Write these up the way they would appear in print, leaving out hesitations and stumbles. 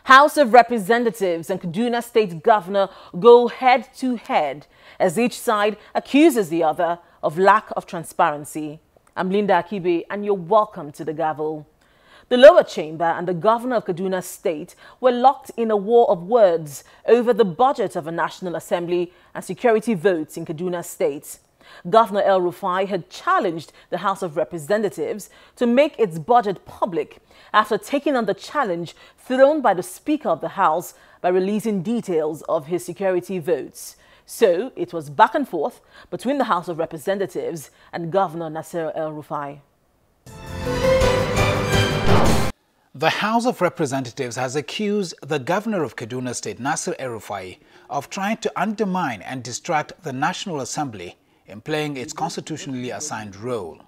House of Representatives and Kaduna State Governor go head-to-head as each side accuses the other of lack of transparency. I'm Linda Akibe and you're welcome to the Gavel. The lower chamber and the governor of Kaduna State were locked in a war of words over the budget of a National Assembly and security votes in Kaduna State. Governor El-Rufai had challenged the House of Representatives to make its budget public after taking on the challenge thrown by the Speaker of the House by releasing details of his security votes. So it was back and forth between the House of Representatives and Governor Nasir El-Rufai. The House of Representatives has accused the Governor of Kaduna State, Nasir El-Rufai, of trying to undermine and distract the National Assembly in playing its constitutionally assigned role.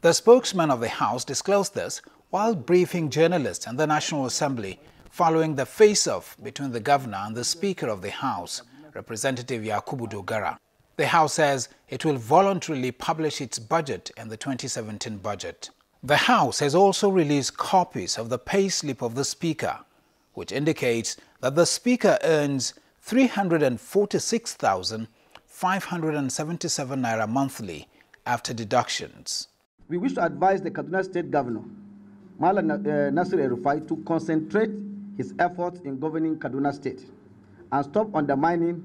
The spokesman of the House disclosed this while briefing journalists in the National Assembly following the face-off between the Governor and the Speaker of the House, Representative Yakubu Dogara. The House says it will voluntarily publish its budget in the 2017 budget. The House has also released copies of the payslip of the Speaker, which indicates that the Speaker earns 346,577 naira monthly after deductions. We wish to advise the Kaduna State Governor, Nasir El-Rufai, to concentrate his efforts in governing Kaduna State and stop undermining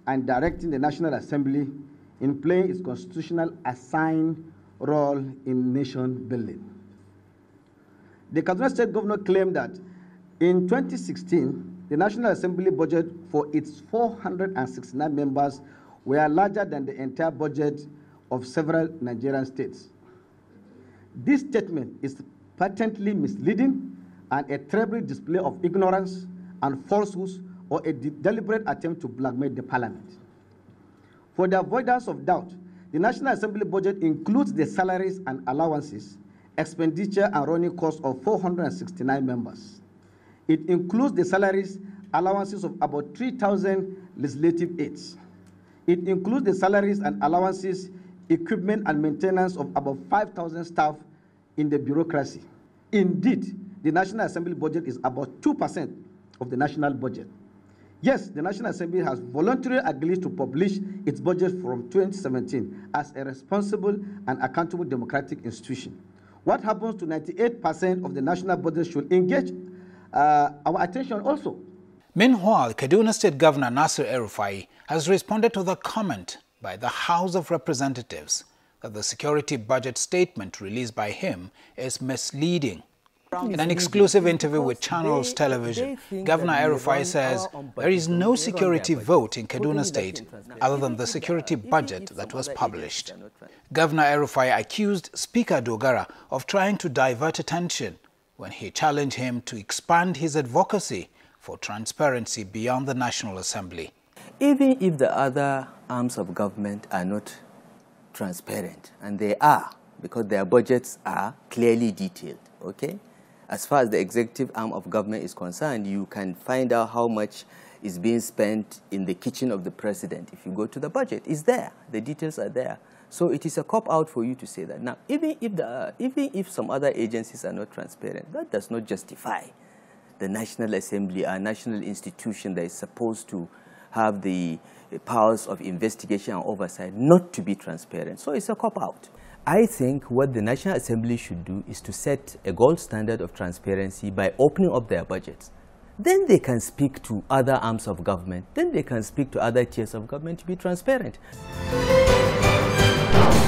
and directing the National Assembly in playing its constitutional assigned role in nation building. The Kaduna State Governor claimed that in 2016, the National Assembly budget for its 469 members were larger than the entire budget of several Nigerian states. This statement is patently misleading and a terrible display of ignorance and falsehoods or a deliberate attempt to blackmail the Parliament. For the avoidance of doubt, the National Assembly budget includes the salaries and allowances, expenditure and running costs of 469 members. It includes the salaries, allowances of about 3,000 legislative aides. It includes the salaries and allowances, equipment and maintenance of about 5,000 staff in the bureaucracy. Indeed, the National Assembly budget is about 2% of the national budget. Yes, the National Assembly has voluntarily agreed to publish its budget from 2017 as a responsible and accountable democratic institution. What happens to 98% of the national budget should engage our attention also. Meanwhile, Kaduna State Governor Nasir El-Rufai has responded to the comment by the House of Representatives that the security budget statement released by him is misleading. In an exclusive interview with Channels Television, Governor El-Rufai says there is no security vote in Kaduna State other than the security budget that was published. Governor El-Rufai accused Speaker Dogara of trying to divert attention when he challenged him to expand his advocacy for transparency beyond the National Assembly. Even if the other arms of government are not transparent, and they are, because their budgets are clearly detailed, okay? As far as the executive arm of government is concerned, you can find out how much is being spent in the kitchen of the president. If you go to the budget, it's there. The details are there. So it is a cop-out for you to say that. Now, even if some other agencies are not transparent, that does not justify the National Assembly, our national institution that is supposed to have the powers of investigation and oversight, not to be transparent. So it's a cop-out. I think what the National Assembly should do is to set a gold standard of transparency by opening up their budgets. Then they can speak to other arms of government. Then they can speak to other tiers of government to be transparent.